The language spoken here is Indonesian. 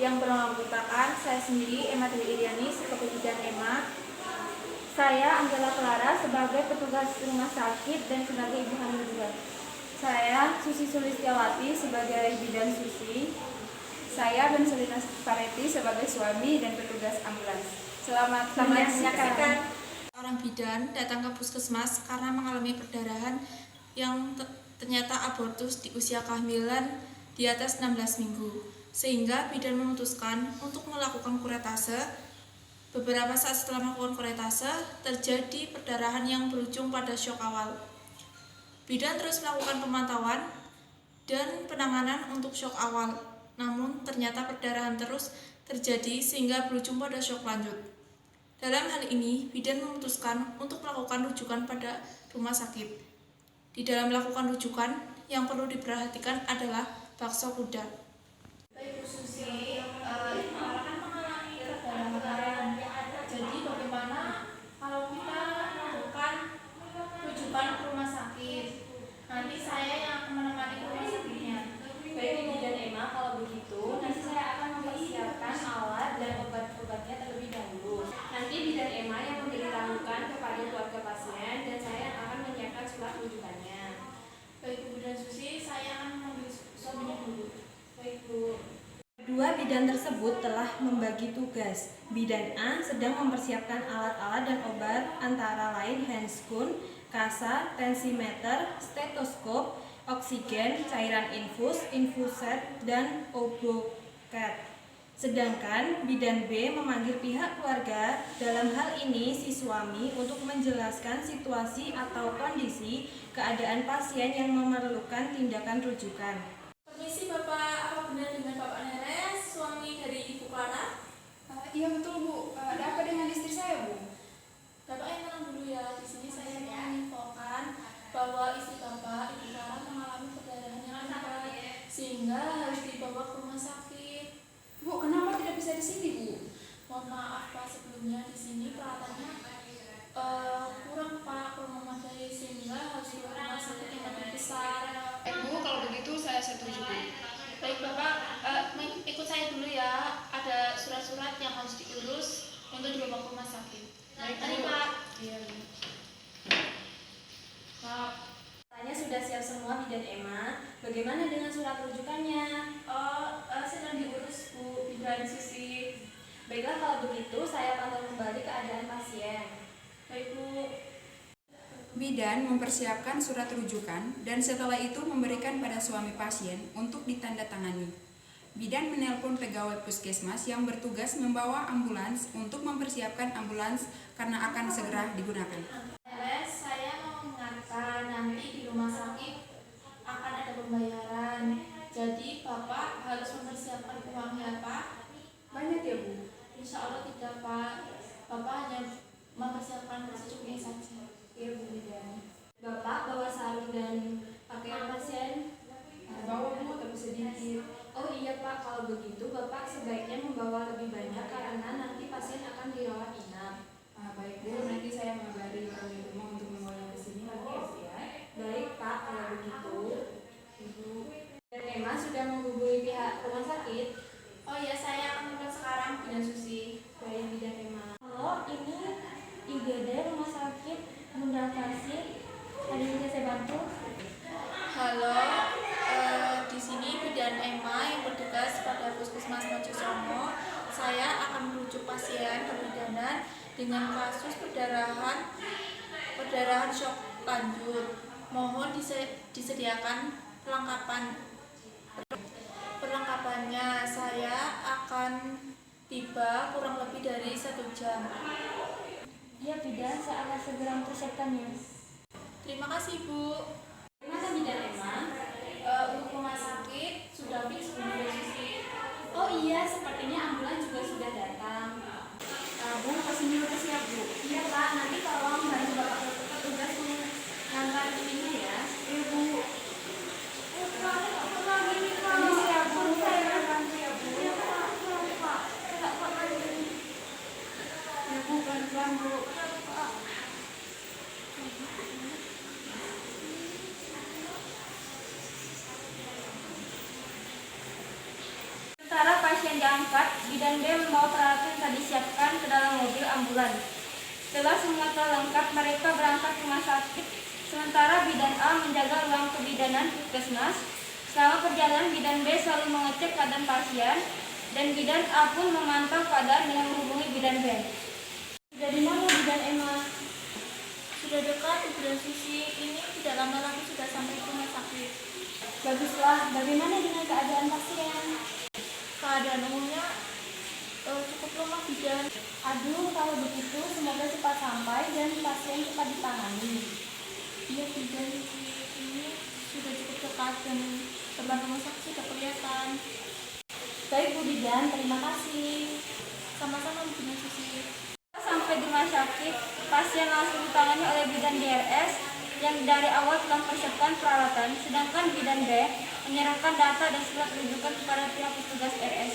Yang bersangkutan saya sendiri, Emma Dewi Iriani, sebagai bidan Emma. Saya Angela Clara sebagai petugas rumah sakit dan sebagai ibu hamil juga. Saya Susi Sulistiawati sebagai bidan Susi. Saya Ben Selina Pareti sebagai suami dan petugas ambulans. Selamat menyaksikan. Seorang bidan datang ke puskesmas karena mengalami perdarahan yang ternyata abortus di usia kehamilan di atas 16 minggu. Sehingga bidan memutuskan untuk melakukan kuretase. Beberapa saat setelah melakukan kuretase, terjadi perdarahan yang berujung pada syok awal. Bidan terus melakukan pemantauan dan penanganan untuk syok awal. Namun ternyata perdarahan terus terjadi sehingga berujung pada syok lanjut. Dalam hal ini, bidan memutuskan untuk melakukan rujukan pada rumah sakit. Di dalam melakukan rujukan, yang perlu diperhatikan adalah bakso kuda. Baik Bu Susi, kan mengalami perdarahan. Jadi bagaimana kalau kita melakukan rujukan ke rumah sakit? Nanti saya yang akan menemani ke rumah sakitnya. Baik bidan Emma, kalau begitu nanti saya akan mempersiapkan alat dan obat-obatnya terlebih dahulu. Nanti bidan Emma yang memberitahukan kepada keluarga pasien dan saya akan menyiapkan surat rujukannya. Baik Bu dan Susi, saya akan mengambil suaminya dulu. Baik Bu. Kedua bidan tersebut telah membagi tugas. Bidan A sedang mempersiapkan alat-alat dan obat antara lain handscoon, kasa, tensimeter, stetoskop, oksigen, cairan infus, infuset, dan obokat. Sedangkan bidan B memanggil pihak keluarga, dalam hal ini si suami, untuk menjelaskan situasi atau kondisi keadaan pasien yang memerlukan tindakan rujukan. Permisi Bapak, apa benar dengan Bapak Neres, suami dari Ibu Clara? Iya betul Bu, ada apa dengan istri saya Bu? Bapak yang tenang dulu ya. Di sini saya menginfokan bahwa istri Bapak, Ibu Clara, mengalami perdarahan yang hebat sehingga harus dibawa ke rumah sakit. Bu, kenapa tidak bisa di sini Bu? Mohon maaf Pak, sebelumnya di sini perawatannya kurang Pak, kurang memadai sehingga harus ke rumah sakit yang lebih besar. Bu, kalau begitu saya setuju Bu. Baik Bapak, ikut saya dulu ya. Ada surat-surat yang harus diurus untuk dibawa ke rumah sakit. Baik Mari Bu. Pak. Iya. Pak. Tanya sudah siap semua bidan Emma. Bagaimana dengan surat rujukannya? Sedang diurus Bu, bidan Susi. Baiklah kalau begitu saya pantau kembali keadaan pasien. Baik Bu. Bidan mempersiapkan surat rujukan dan setelah itu memberikan pada suami pasien untuk ditandatangani. Bidan menelpon pegawai puskesmas yang bertugas membawa ambulans untuk mempersiapkan ambulans karena akan segera digunakan. Les, saya mau mengingatkan nanti di rumah sakit akan ada pembayaran. Jadi Bapak harus mempersiapkan uangnya Pak. Banyak ya Bu? Insya Allah tidak Pak. Bapak hanya mempersiapkan secukupnya saja. Iya Bu bidan. Bapak bawa sarung dan pakaian pasien. Bawa Bu, tapi sedikit. Oh iya Pak, kalau begitu Bapak sebaiknya membawa lebih banyak karena nanti pasien akan dirawat inap. Baik Bu, nanti saya mengabari kami rumah untuk membawa ke sini lagi ya. Baik Pak, kalau begitu Ibu dan Emma sudah menghubungi pihak rumah sakit. Oh iya, saya akan mulai sekarang bidan Susi. Baik bidan Emma. Halo, ini IGD rumah sakit Bunda Kasih. Ada yang bisa saya bantu? Halo, di sini bidan Emma yang bertugas pada Puskesmas Mojosongo. Saya akan merujuk pasien kebidanan dengan kasus perdarahan syok lanjut. Mohon disediakan perlengkapannya. Saya akan tiba kurang lebih dari 1 jam. Iya bidan, saya akan segera mempersiapkannya. Terima kasih Bu. Gimana bidan Emma? Untuk rumah sakit sudah fix Bu Susi. Oh iya, sepertinya ambulans juga sudah datang. Bu, pastinya udah siap Bu. Iya Pak, nanti tolong bantu Bapak petugas mengantar ini ya. Iya Bu. Ini ya Bu, saya bantu ya Bu. Iya Pak. Ya Bu, pelan-pelan Bu. Sementara pasien diangkat, bidan B membawa peralatan yang telah disiapkan ke dalam mobil ambulan. Setelah semua telah lengkap, mereka berangkat ke rumah sakit, sementara bidan A menjaga ruang kebidanan puskesmas. Selama perjalanan, bidan B selalu mengecek keadaan pasien, dan bidan A pun memantau keadaan dengan menghubungi bidan B. Dari mana bidan Emma? Sudah dekat, bidan Susi ini tidak lama lagi sudah sampai ke rumah sakit. Baguslah, bagaimana dengan keadaan pasien? Keadaan umumnya cukup lemah bidan. Aduh, kalau begitu semoga cepat sampai dan pasien cepat ditangani. Iya bidan ini sudah cukup dekat dan depan rumah sakit sudah kelihatan. Baik Bu Bidan, terima kasih. Sama-sama bidan Susi. Sampai di rumah sakit, pasien langsung ditangani oleh bidan DRS yang dari awal telah mempersiapkan peralatan, sedangkan bidan B menyerahkan data dan surat rujukan kepada pihak petugas RS.